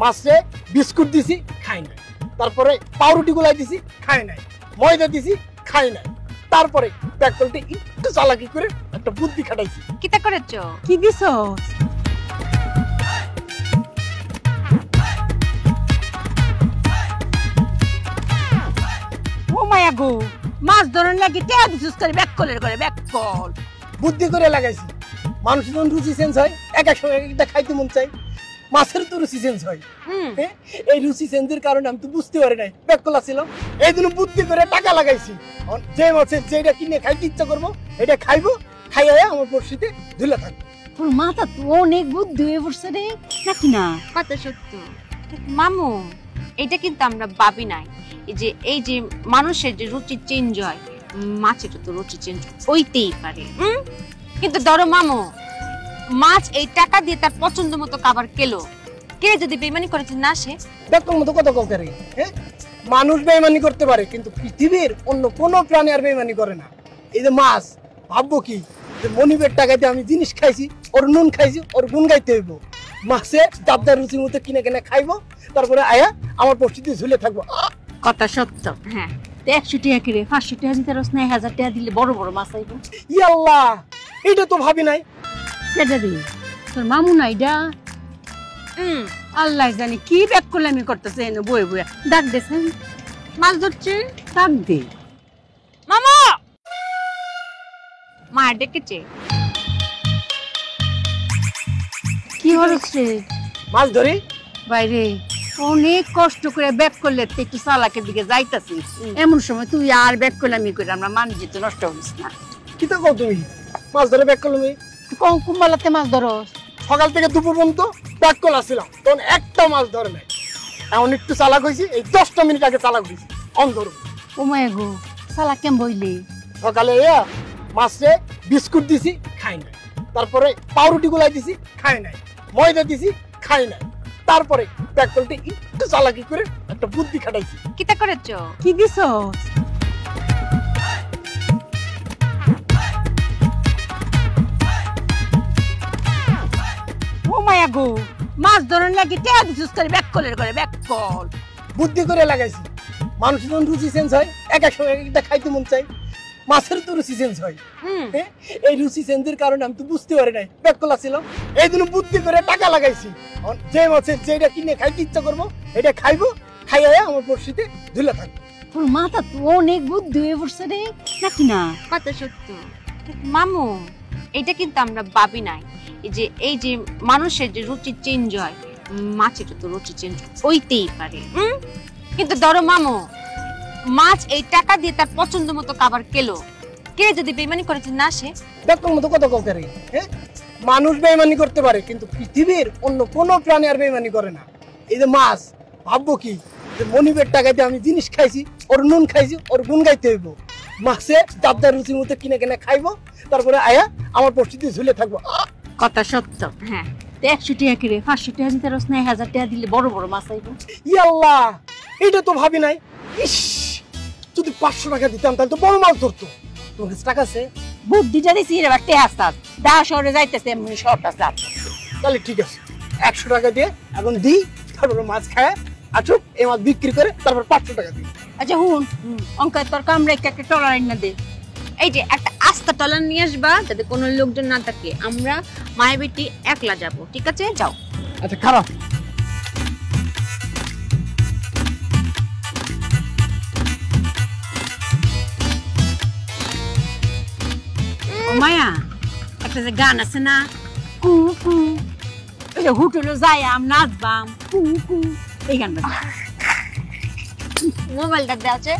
মাছে বিস্কুট দিছি খাই নাই, তারপরে পাউরুটি গুলাই দিছি খাই নাই, ময়দা দিছি খাই নাই, তারপরে পেট্রোলটা একটু চালাকি করে একটা বুদ্ধি খাটাইছি। কিটা করেছো? কি দিছো? ও মায়া গো, মাছ ধরন লাগি টেয়া দিছিস করে ব্যাককলের করে ব্যাককল বুদ্ধি করে লাগাইছি। মানুষের যখন রুচি চেঞ্জ হয় এক এক সময় একটা খাইতে মন চাই, মাছের তো রুচি চেঞ্জ হয়। এই রুচি চেঞ্জের কারণে আমি তো বুঝতে পারি নাই ব্যাককল ছিল, এই জন্য বুদ্ধি করে টাকা লাগাইছি। যে মাছের যেটা কিনে খাইতে ইচ্ছা করবো এটা খাইবো, খাইয়া আমার পড়শিতে ঝুলে থাকবো। তোর মাথা তো অনেক বুদ্ধি হয়ে পড়ছে রে, নাকি না? কথা সত্য মামু, এটা কিন্তু আমরা ভাবি নাই এই যে মানুষের যে রুচি চেঞ্জ হয়, মাছের তো রুচি চেঞ্জ হইতেই পারে। কিন্তু ধরো মামু, মাছ এই টাকা দিয়ে তার পছন্দ মতো খাবার খেলো, কে যদি বেইমানি করেছে না সে ব্যাককল মতো কত করে। মানুষ বেইমানি করতে পারে কিন্তু পৃথিবীর অন্য কোনো প্রাণী আর বেইমানি করে না। এই যে মাছ, ভাববো কি যে মনিবের টাকাতে আমি জিনিস খাইছি, ওর নুন খাইছি, ওর গুণ গাইতে হইব। মাছে দাবদার রুচির মতো কিনে কিনে খাইবো, তারপরে আয়া আমার পরিস্থিতি ঝুলে থাকবো। কথা সত্য। হ্যাঁ, 100 টাকা করে 500 টাকা দিতে রস না, 1000 টাকা দিলে বড় বড় মাছ আইব। ইয়াল্লাহ, এটা তো ভাবি নাই। সেটা দি তোর মামু না এটা? আল্লাহ জানি কি ব্যাককল আমি করতেছে এনে বয়ে বয়ে। ডাক দেছেন, মাছ ধরছে, ডাক দে। মামা মা ডেকেছে। কি হচ্ছে? মাছ ধরি বাইরে অনেক কষ্ট করে ব্যাক করলে একটু চালাকের দিকে যাইতাছি, এমন সময় তুই আর ব্যাক করলে আমি করে আমরা মান যেতে নষ্ট হইস না। কি তো কও তুমি? মাছ ধরে ব্যাক করলাম কুম্বালাতে মাছ ধরো? সকাল থেকে দুপুর পর্যন্ত ব্যাক কল আসছিলাম, তখন একটা মাছ ধরে নাই। এখন একটু চালাক হয়েছি, এই 10টা মিনিট আগে চালাক হয়েছি অন্ধর। ও মায়া গো, চালাক কেম বইলি? সকালে মাছে বিস্কুট দিছি খাই নাই, তারপরে পাউরুটি গুলাই দিছি খাই নাই, ময়দা দিছি খাই নাই, তারপরে পেট্রোলটা একটু চালাকি করে একটা বুদ্ধি খাটাইছি। কিটা করেছো? কি দিছো? ও মায়া গো, মাছ ধরন লাগি টেয়া দিছিস করে ব্যাককলের করে ব্যাককল বুদ্ধি করে লাগাইছি। মানুষের যখন রুচি চেঞ্জ হয় এক এক সময় একটা খাইতে মন চাই, মাছের তো রুচি চেঞ্জ হয়। এই রুচি চেঞ্জের কারণে আমি তো বুঝতে পারি নাই ব্যাককল ছিল, এই জন্য বুদ্ধি করে টাকা লাগাইছি। যে মাছের যেটা কিনে খাইতে ইচ্ছা করবো এটা খাইবো, খাইয়া আমার পরিস্থিতি ঝুলে থাকবো। তোর মাথা তো অনেক বুদ্ধি হয়ে পড়ছে রে, নাকি না? কথা সত্য মামু, এটা কিন্তু আমরা ভাবি নাই এই যে মানুষের যে রুচি চেঞ্জ হয়, মাছের তো রুচি চেঞ্জ হইতেই পারে। কিন্তু ধরো মামু, মাছ এই টাকা দিয়ে তার পছন্দ মতো খাবার খেলো, কে যদি বেইমানি করেছে না সে ব্যাককল মতো কত করে। মানুষ বেইমানি করতে পারে কিন্তু পৃথিবীর অন্য কোনো প্রাণী আর বেইমানি করে না। এই যে মাছ, ভাববো কি যে মনিবের টাকাতে আমি জিনিস খাইছি, ওর নুন খাইছি, ওর গুণ গাইতে হইব। মাছে দাবদার রুচির মতো কিনে কিনে খাইবো, তারপরে আয়া আমার পরিস্থিতি ঝুলে থাকবো। কথা সত্য। হ্যাঁ, 100 টাকা করে 500 টাকা দিতে রস না, 1000 টাকা দিলে বড় বড় মাছ আইব। ইয়াল্লাহ, এটা তো ভাবি নাই। ইস, যদি 500 টাকা দিতাম তাহলে তো বড় মাছ ধরতো। তোমার কাছে টাকা আছে? বুদ্ধিটা দিছি রে বাটে হাসতাত দা শহরে যাইতেছে এমনি শহরটা যাত। তাহলে ঠিক আছে, 100 টাকা দিয়ে এখন দিই, তারপরে মাছ খায় আচুক, এই মাছ বিক্রি করে তারপর 500 টাকা দিই। আচ্ছা হুন, অঙ্কার তোর কামরা একটা টলার না দে। এই যে একটা আস্তা টলার নিয়ে আসবা, যাতে কোনো লোকজন না থাকে, আমরা মায়ের বেটি একলা যাব। ঠিক আছে, যাও। আচ্ছা খারাপ। মায়া, একটা যে গান আছে না, কু কু, ওই যে হোটেলে যাই আম নাচবাম, কু কু, এই গান বাজা। মোবাইলটা দেওয়া আছে।